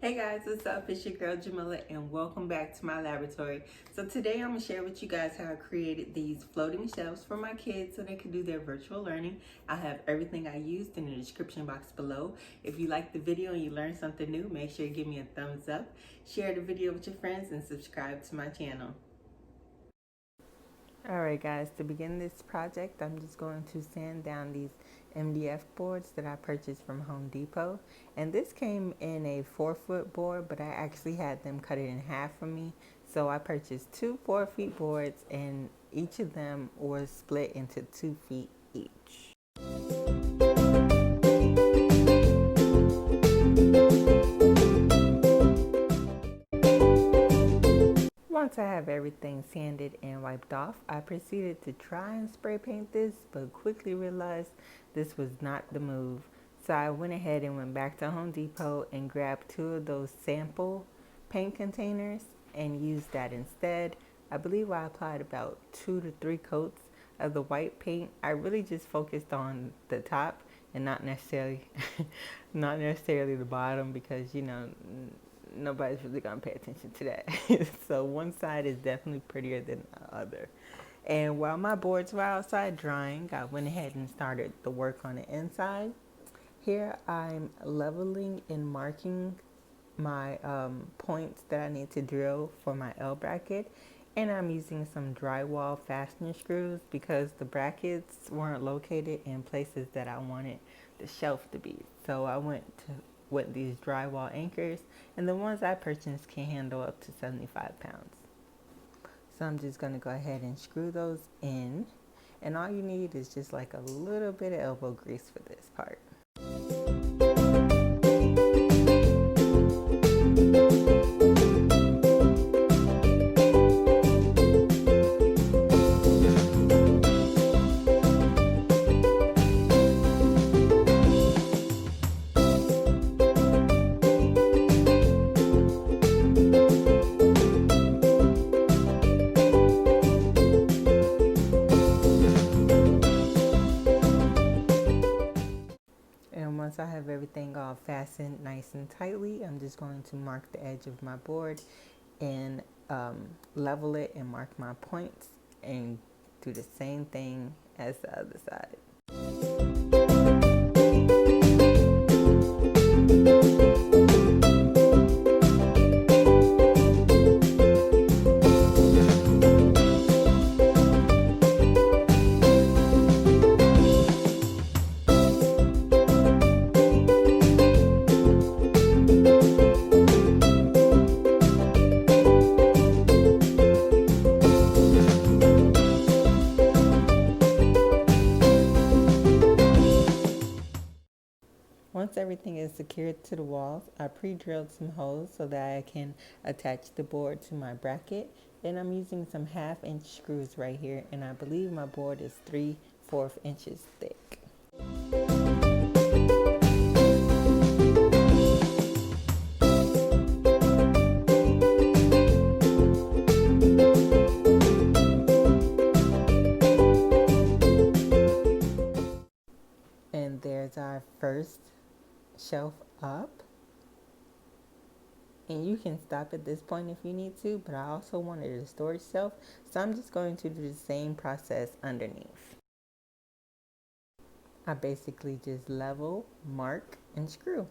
Hey guys, what's up? It's your girl Jamila and welcome back to my laboratory. So today I'm going to share with you guys how I created these floating shelves for my kids so they can do their virtual learning. I have everything I used in the description box below. If you liked the video and you learned something new, make sure you give me a thumbs up, share the video with your friends, and subscribe to my channel. Alright guys, to begin this project, I'm just going to sand down these MDF boards that I purchased from Home Depot. And this came in a 4-foot board, but I actually had them cut it in half for me. So I purchased two 4-foot boards and each of them was split into 2 feet each. Once I have everything sanded and wiped off, I proceeded to try and spray paint this, but quickly realized this was not the move. So I went ahead and went back to Home Depot and grabbed 2 of those sample paint containers and used that instead. I believe I applied about 2 to 3 coats of the white paint. I really just focused on the top and not necessarily the bottom, because nobody's really gonna pay attention to that. So one side is definitely prettier than the other. And while my boards were outside drying, I went ahead and started the work on the inside. Here I'm leveling and marking my points that I need to drill for my L bracket, and I'm using some drywall fastener screws because the brackets weren't located in places that I wanted the shelf to be. So I went with these drywall anchors, and the ones I purchased can handle up to 75 pounds. So I'm just going to go ahead and screw those in, and all you need is just like a little bit of elbow grease for this part. Once I have everything all fastened nice and tightly, I'm just going to mark the edge of my board and level it and mark my points and do the same thing as the other side. Once everything is secured to the walls, I pre-drilled some holes so that I can attach the board to my bracket. And I'm using some 1/2-inch screws right here, and I believe my board is 3/4 inches thick. And there's our first shelf up, and you can stop at this point if you need to, but I also wanted a storage shelf, so I'm just going to do the same process underneath. I basically just level, mark, and screw.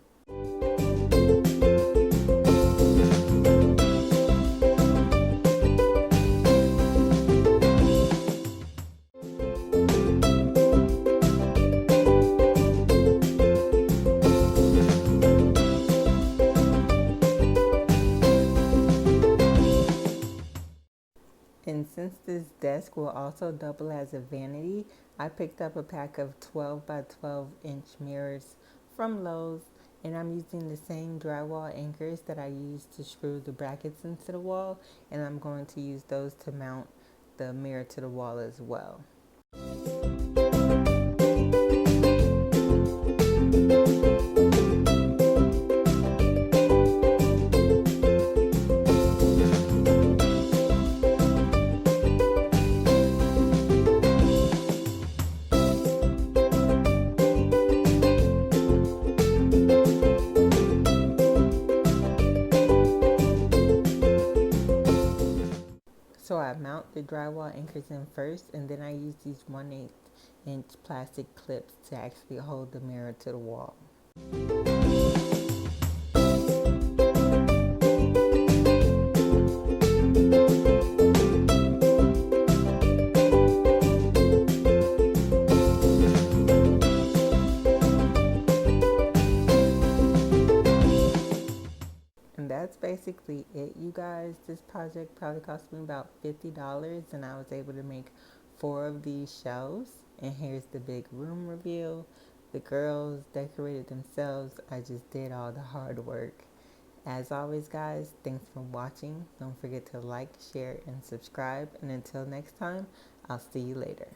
And since this desk will also double as a vanity, I picked up a pack of 12 by 12 inch mirrors from Lowe's, and I'm using the same drywall anchors that I used to screw the brackets into the wall, and I'm going to use those to mount the mirror to the wall as well. So I mount the drywall anchors in first, and then I use these 1/8 inch plastic clips to actually hold the mirror to the wall. And that's basically it, you guys. This project probably cost me about $50, and I was able to make 4 of these shelves. And here's the big room reveal. The girls decorated themselves. I just did all the hard work. As always, guys, thanks for watching. Don't forget to like, share, and subscribe. And until next time, I'll see you later.